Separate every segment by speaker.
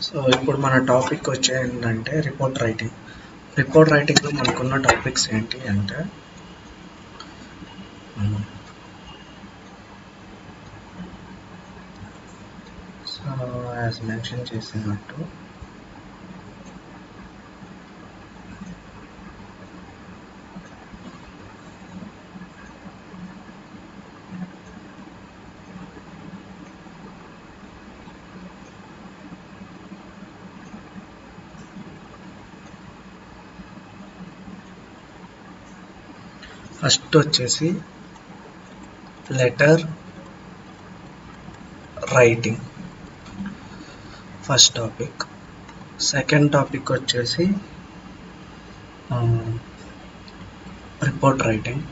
Speaker 1: So ఇప్పుడు మన topic వచ్చేంటంటే రిపోర్ట్ రైటింగ్. రిపోర్ట్ రైటింగ్లో మనకున్న టాపిక్స్ ఏంటి అంటే సో యాజ్ మెన్షన్ చేసినట్టు ఫస్ట్ వచ్చేసి letter writing first topic. Second topic వచ్చేసి రిపోర్ట్ రైటింగ్.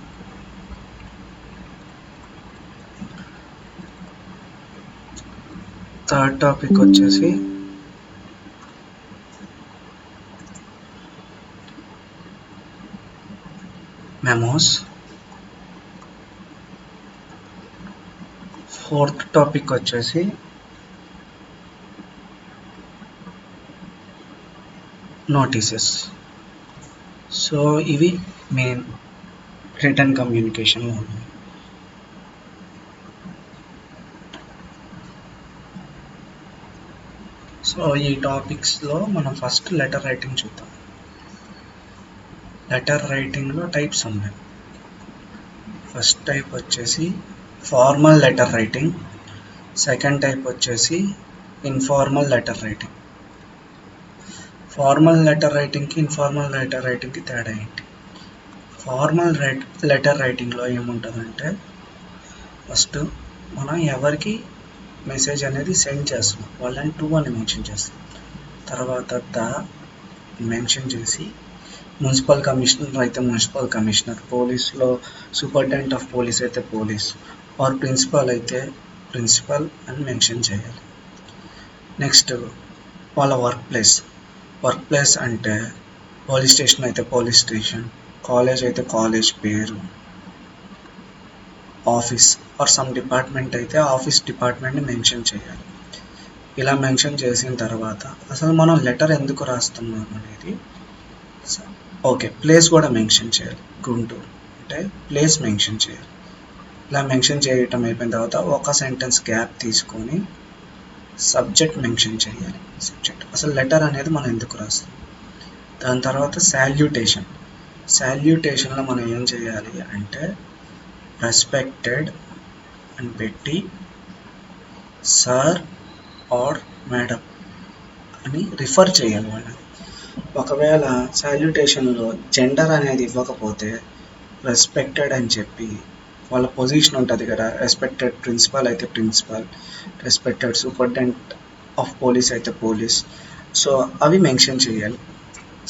Speaker 1: థర్డ్ టాపిక్ వచ్చేసి మెమోస్. ఫోర్త్ టాపిక్ వచ్చేసి నోటీసెస్. సో ఇవి మెయిన్ రిటర్న్ కమ్యూనికేషన్లో ఉన్నాయి. సో ఈ టాపిక్స్లో మనం ఫస్ట్ లెటర్ రైటింగ్ చూద్దాం. లెటర్ రైటింగ్లో టైప్స్ ఉన్నాయి. ఫస్ట్ టైప్ వచ్చేసి formal letter writing. Second type వచ్చేసి informal letter writing. Formal letter రైటింగ్కి ఇన్ఫార్మల్ లెటర్ రైటింగ్కి తేడా ఏంటి? ఫార్మల్ లెటర్ రైటింగ్లో ఏముంటుందంటే ఫస్ట్ మనం ఎవరికి మెసేజ్ అనేది సెండ్ చేస్తున్నాం వాళ్ళని టు అని మెన్షన్ చేస్తాం. తర్వాత మెన్షన్ చేసి మున్సిపల్ కమిషనర్ అయితే మున్సిపల్ కమిషనర్, పోలీస్లో సూపరింటెండెంట్ ఆఫ్ పోలీస్ అయితే పోలీస్, ఆర్ ప్రిన్సిపల్ అయితే ప్రిన్సిపల్ అని మెన్షన్ చేయాలి. నెక్స్ట్ వాళ్ళ వర్క్ ప్లేస్ అంటే పోలీస్ స్టేషన్ అయితే పోలీస్ స్టేషన్, కాలేజ్ అయితే కాలేజ్ పేరు, ఆఫీస్ ఆర్ సమ్ డిపార్ట్మెంట్ అయితే ఆఫీస్ డిపార్ట్మెంట్ని మెన్షన్ చేయాలి. ఇలా మెన్షన్ చేసిన తర్వాత అసలు మనం లెటర్ ఎందుకు రాస్తున్నాం అనేది ఓకే ప్లేస్ కూడా మెన్షన్ చేయాలి. గుంటూరు అంటే ప్లేస్ మెన్షన్ చేయాలి. ఇలా మెన్షన్ చేయటం అయిపోయిన తర్వాత ఒక సెంటెన్స్ గ్యాప్ తీసుకొని సబ్జెక్ట్ మెన్షన్ చేయాలి. అసలు లెటర్ అనేది మనం ఎందుకు రాస్తాం. దాని తర్వాత శాల్యూటేషన్లో మనం ఏం చేయాలి అంటే రెస్పెక్టెడ్ అని పెట్టి సార్ ఆర్ మేడం అని రిఫర్ చేయాలి వాళ్ళని. ఒకవేళ శాల్యూటేషన్లో జెండర్ అనేది ఇవ్వకపోతే రెస్పెక్టెడ్ అని చెప్పి వాళ్ళ పొజిషన్ ఉంటుంది కదా, రెస్పెక్టెడ్ ప్రిన్సిపల్ అయితే principal, respected superintendent of police అయితే పోలీస్, సో అవి మెన్షన్ చేయాలి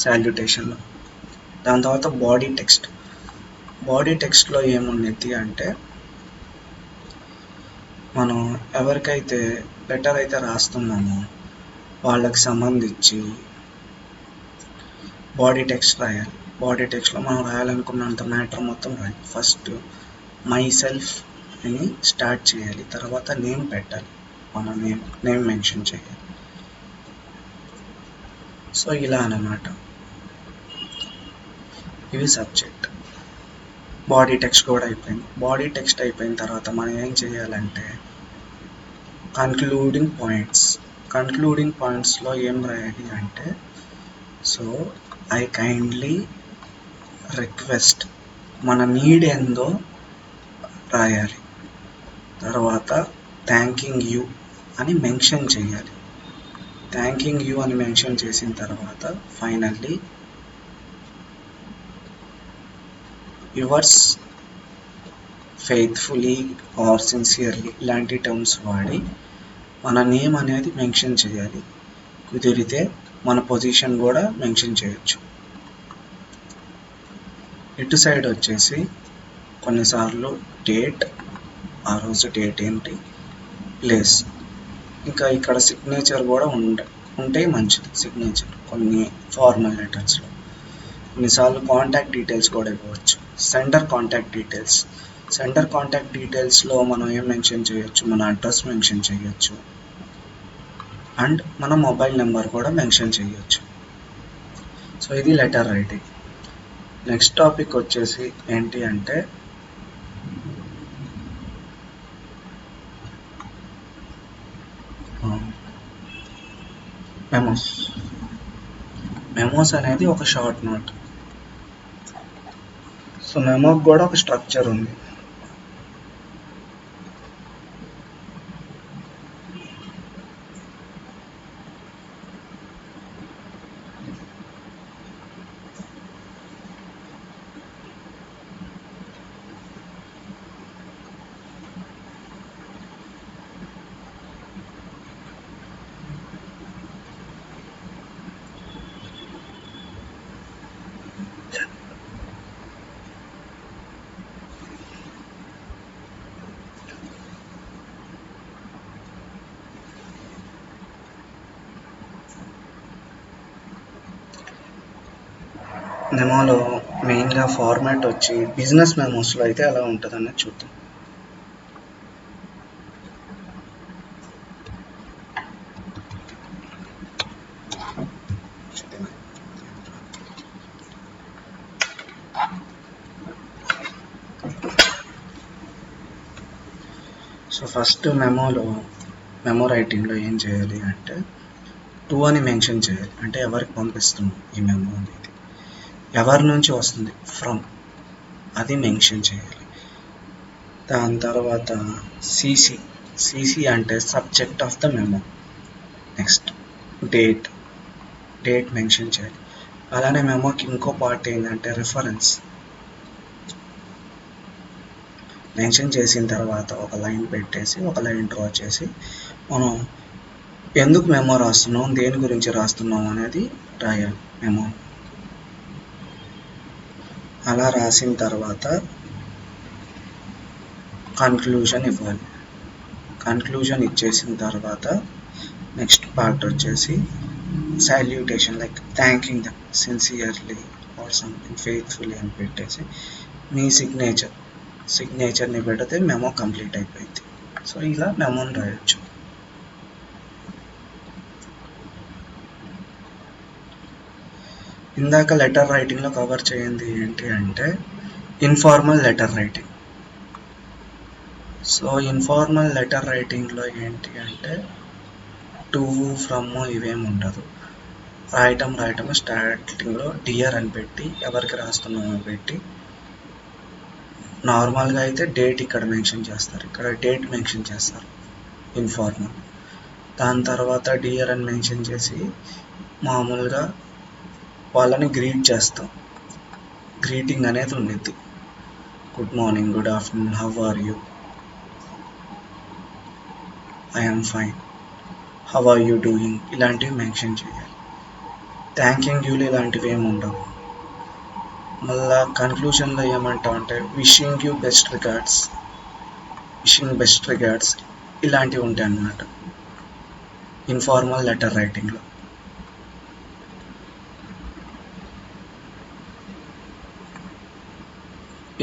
Speaker 1: శాల్యూటేషన్లో. దాని తర్వాత బాడీ టెక్స్ట్లో ఏముంది అంటే మనం ఎవరికైతే లెటర్ అయితే రాస్తున్నామో వాళ్ళకి సంబంధించి బాడీ టెక్స్ట్ రాయాలి. బాడీ టెక్స్ట్లో మనం రాయాలనుకున్నంత మ్యాటర్ మొత్తం రాయాలి. ఫస్ట్ మై సెల్ఫ్ అని స్టార్ట్ చేయాలి. తర్వాత నేమ్ పెట్టాలి, మన నేమ్ మెన్షన్ చేయాలి. సో ఇలా అన్నమాట. ఇవి సబ్జెక్ట్. బాడీ టెక్స్ట్ కూడా అయిపోయింది. బాడీ టెక్స్ట్ అయిపోయిన తర్వాత మనం ఏం చేయాలంటే కన్క్లూడింగ్ పాయింట్స్లో ఏం రాయాలి అంటే సో ఐ కైండ్లీ రిక్వెస్ట్, మన నీడ్ ఏందో రాయాలి. తర్వాత థ్యాంకింగ్ యూ అని మెన్షన్ చేయాలి. థ్యాంకింగ్ యూ అని మెన్షన్ చేసిన తర్వాత finally yours faithfully or sincerely ఇలాంటి టర్మ్స్ వాడి మన నేమ్ అనేది మెన్షన్ చేయాలి. కుదిరితే మన పొజిషన్ కూడా మెన్షన్ చేయొచ్చు. ఇటు సైడ్ వచ్చేసి కొన్నిసార్లు డేట్, ఆ రోజు డేట్ ఏంటి, ప్లేస్, ఇంకా ఇక్కడ సిగ్నేచర్ కూడా ఉంటే మంచిది. సిగ్నేచర్ కొన్ని ఫార్మల్ లెటర్స్లో కొన్నిసార్లు కాంటాక్ట్ డీటెయిల్స్ కూడా ఇవ్వచ్చు. సెండర్ కాంటాక్ట్ డీటెయిల్స్లో మనం ఏం మెన్షన్ చేయొచ్చు, మన అడ్రస్ మెన్షన్ చేయొచ్చు. అండ్ మన మొబైల్ నెంబర్ కూడా మెన్షన్ చేయొచ్చు. సో ఇది లెటర్ రైటింగ్. నెక్స్ట్ టాపిక్ వచ్చేసి ఏంటి అంటే మెమోస్. మెమోస్ అనేది ఒక షార్ట్ నోట్. సో మెమోకి కూడా ఒక స్ట్రక్చర్ ఉంది. మెమోలో మెయిన్గా ఫార్మాట్ వచ్చి బిజినెస్ మెమోస్లో అయితే ఎలా ఉంటుందన్నది చూద్దాం. సో ఫస్ట్ మెమో రైటింగ్లో ఏం చేయాలి అంటే టు అని మెన్షన్ చేయాలి. అంటే ఎవరికి పంపిస్తున్నాం ఈ మెమో అనేది, ఎవరి నుంచి వస్తుంది, ఫ్రమ్, అది మెన్షన్ చేయాలి. దాని తర్వాత సిసి అంటే subject of the memo. Next date mention చేయాలి. అలానే మెమోకి ఇంకో పార్ట్ ఏంటంటే రిఫరెన్స్ మెన్షన్ చేసిన తర్వాత ఒక లైన్ పెట్టేసి ఒక లైన్ డ్రా చేసి మనం ఎందుకు మెమో రాస్తున్నాం, దేని గురించి రాస్తున్నాం అనేది రాయాలి మెమో. అలా రాసిన తర్వాత కన్క్లూజన్ ఇవ్వాలి. కన్క్లూజన్ ఇచ్చేసిన తర్వాత నెక్స్ట్ పార్ట్ వచ్చేసి salutation, like thanking them sincerely or something faithfully అని పెట్టేసి మీ సిగ్నేచర్ని పెడితే మెమో కంప్లీట్ అయిపోయింది. సో ఇలా మెమోని రాయొచ్చు. ఇందాక లెటర్ రైటింగ్లో కవర్ చేయండి ఏంటి అంటే informal letter writing. So informal letter రైటింగ్లో ఏంటి అంటే టు, ఫ్రమ్ ఇవేమి ఉండదు. రాయటం స్టార్టింగ్లో డియర్ అని పెట్టి ఎవరికి రాస్తున్నామో పెట్టి, నార్మల్గా అయితే డేట్ ఇక్కడ మెన్షన్ చేస్తారు, ఇక్కడ డేట్ మెన్షన్ చేస్తారు ఇన్ఫార్మల్. దాని తర్వాత డియర్ అని మెన్షన్ చేసి మామూలుగా వాళ్ళని గ్రీట్ చేస్తాం. గ్రీటింగ్ అనేది ఉండిద్ది. Good morning, good afternoon, how are you, I am fine, how are you doing, ఇలాంటివి మెన్షన్ చేయాలి. థ్యాంకింగ్ యూలు ఇలాంటివి ఏమి ఉండవు. మళ్ళా కన్క్లూషన్లో ఏమంటామంటే విషింగ్ యూ బెస్ట్ రిగార్డ్స్ ఇలాంటివి ఉంటాయి అన్నమాట ఇన్ఫార్మల్ లెటర్ రైటింగ్లో.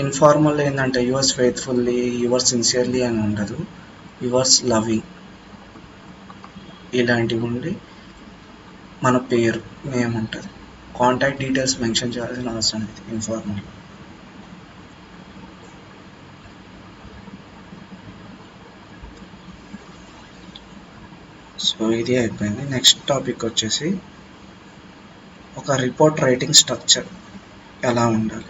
Speaker 1: ఇన్ఫార్మల్ ఏంటంటే యువర్స్ ఫెయిత్ఫుల్లీ, యువర్స్ సిన్సియర్లీ అని ఉండదు, యువర్స్ లవింగ్ ఇలాంటివి ఉండి మన పేరు, నేమ్ ఉంటుంది. కాంటాక్ట్ డీటెయిల్స్ మెన్షన్ చేయాల్సిన అవసరం లేదు ఇన్ఫార్మల్. సో ఇది అయిపోయింది. నెక్స్ట్ టాపిక్ వచ్చేసి ఒక రిపోర్ట్ రైటింగ్ స్ట్రక్చర్ ఎలా ఉండాలి.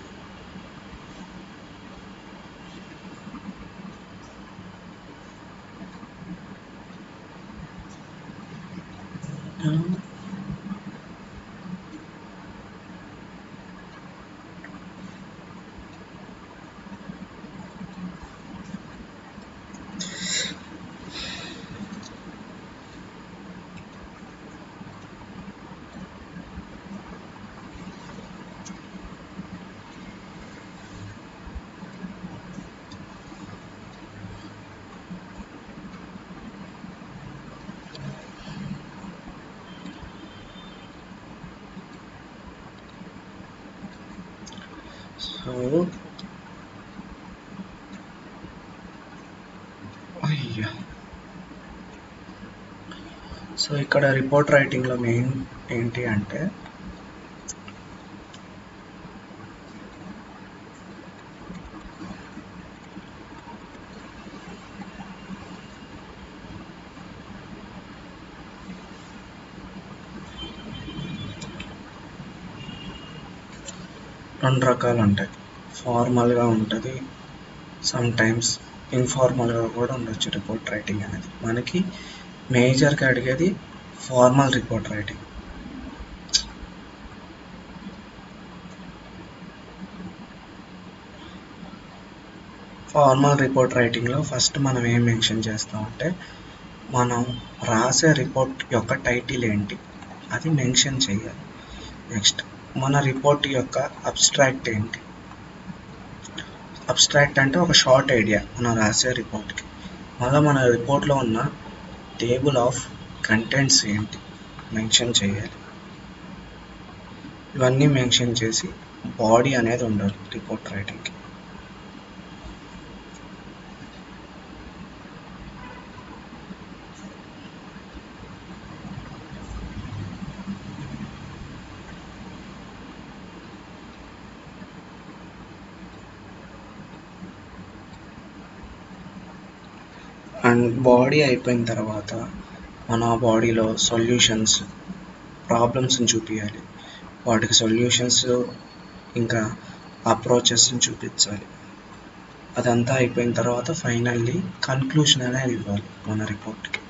Speaker 1: సో ఇక్కడ రిపోర్ట్ రైటింగ్లో మెయిన్ ఏంటి అంటే రెండు రకాలు ఉంటాయి. ఫార్మల్గా ఉంటుంది, సమ్ టైమ్స్ ఇన్ఫార్మల్గా కూడా ఉండొచ్చు రిపోర్ట్ రైటింగ్ అనేది. మనకి మేజర్గా అడిగేది formal report writing. Formal report రైటింగ్లో ఫస్ట్ మనం ఏం మెన్షన్ చేస్తామంటే మనం రాసే రిపోర్ట్ యొక్క టైటిల్ ఏంటి అది మెన్షన్ చేయాలి. నెక్స్ట్ మన రిపోర్ట్ యొక్క అబ్స్ట్రాక్ట్ ఏంటి. అబ్స్ట్రాక్ట్ అంటే ఒక షార్ట్ ఐడియా మనం రాసే రిపోర్ట్కి. మళ్ళీ మన రిపోర్ట్లో ఉన్న టేబుల్ ఆఫ్ కంటెంట్స్ ఏంటి మెన్షన్ చేయాలి. ఇవన్నీ మెన్షన్ చేసి బాడీ అనేది ఉండాలి రిపోర్ట్ రైటింగ్కి. అండ్ బాడీ అయిపోయిన తర్వాత మన బాడీలో సొల్యూషన్స్, ప్రాబ్లమ్స్ని చూపించాలి, వాటికి సొల్యూషన్స్ ఇంకా అప్రోచెస్ని చూపించాలి. అదంతా అయిపోయిన తర్వాత ఫైనల్లీ కన్క్లూషన్ అనేది ఇవ్వాలి మన రిపోర్ట్కి.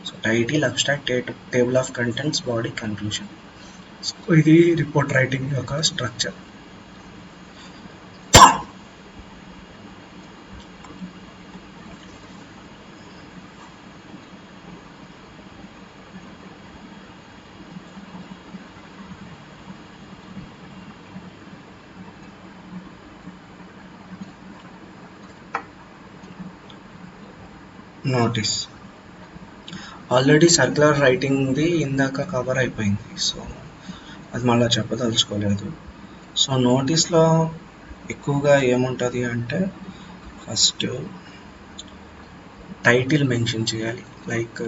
Speaker 1: So title, abstract, table of contents, body, conclusion. So ఇది రిపోర్ట్ రైటింగ్ యొక్క స్ట్రక్చర్. నోటీస్ ఆల్రెడీ సర్క్యులర్ రైటింగ్ది ఇందాక కవర్ అయిపోయింది, సో అది మళ్ళీ చెప్పదలుచుకోలేదు. సో నోటీస్లో ఎక్కువగా ఏముంటుంది అంటే ఫస్ట్ టైటిల్ మెన్షన్ చేయాలి, లైక్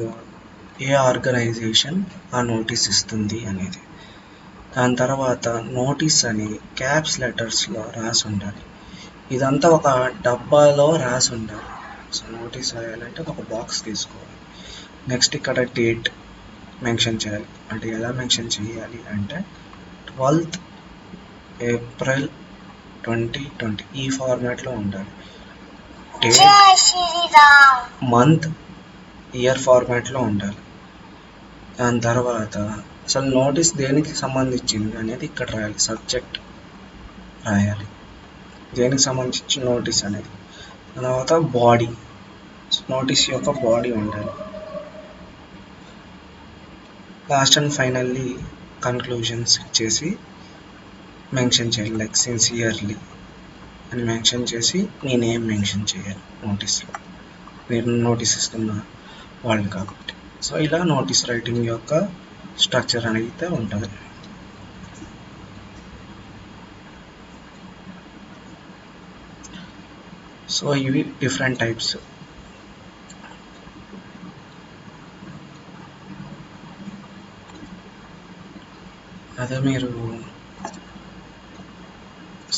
Speaker 1: ఏ ఆర్గనైజేషన్ ఆ నోటీస్ ఇస్తుంది అనేది. దాని తర్వాత నోటీస్ అని క్యాప్స్ లెటర్స్లో రాసి ఉండాలి. ఇదంతా ఒక డబ్బాలో రాసి ఉండాలి. సో నోటీస్ రాయాలంటే ఒక బాక్స్ తీసుకోవాలి. నెక్స్ట్ ఇక్కడ డేట్ మెన్షన్ చేయాలి. అంటే ఎలా మెన్షన్ చేయాలి అంటే 12th April 2020 ఈ ఫార్మాట్లో ఉండాలి. డేట్, మంత్, ఇయర్ ఫార్మాట్లో ఉండాలి. దాని తర్వాత అసలు నోటీస్ దేనికి సంబంధించింది అనేది ఇక్కడ రాయాలి. సబ్జెక్ట్ రాయాలి, దేనికి సంబంధించిన నోటీస్ అనేది. తర్వాత బాడీ, నోటీస్ యొక్క బాడీ ఉండాలి. లాస్ట్ అండ్ ఫైనల్లీ కన్క్లూజన్స్ ఇచ్చేసి మెన్షన్ చేయాలి, లైక్ సిన్సియర్లీ అని మెన్షన్ చేసి మీ నేమ్ మెన్షన్ చేయాలి నోటీస్లో, మీరు నోటీస్ ఇస్తున్న వాళ్ళు కాబట్టి. సో ఇలా నోటీస్ రైటింగ్ యొక్క స్ట్రక్చర్ అనేది ఉంటుంది. సో ఇవి డిఫరెంట్ టైప్స్. అదే మీరు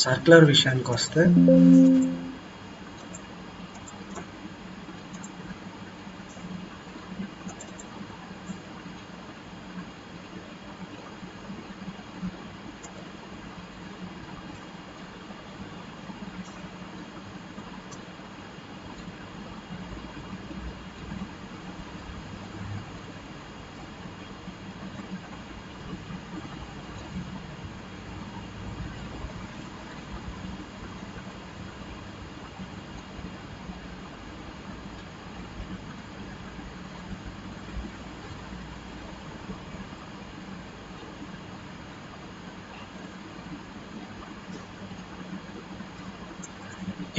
Speaker 1: సర్క్యులర్ విషయానికి వస్తే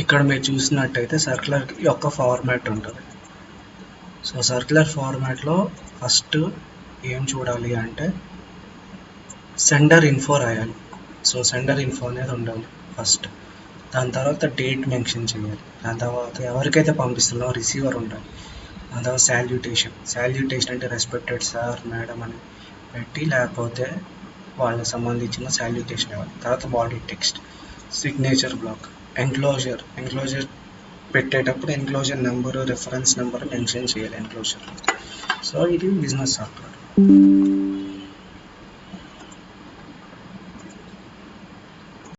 Speaker 1: ఇక్కడ మీరు చూసినట్టయితే సర్క్యులర్ యొక్క ఫార్మాట్ ఉంటుంది. సో సర్క్యులర్ ఫార్మాట్లో ఫస్ట్ ఏం చూడాలి అంటే సెండర్ ఇన్ఫో రాయాలి. సో సెండర్ ఇన్ఫో అనేది ఉండాలి ఫస్ట్. దాని తర్వాత డేట్ మెన్షన్ చేయాలి. దాని తర్వాత ఎవరికైతే పంపిస్తున్నారో రిసీవర్ ఉండాలి. అదవ సాల్యుటేషన్ అంటే రెస్పెక్టెడ్ సార్ మేడం అని పెట్టి, లేకపోతే వాళ్ళకి సంబంధించిన సాల్యుటేషన్ ఇవ్వాలి. తర్వాత body text, signature block, enclosure పెట్టేటప్పుడు enclosure number, reference number mention చేయాలి ఎంక్లోజర్. సో ఇది బిజినెస్ సాఫ్ట్వేర్.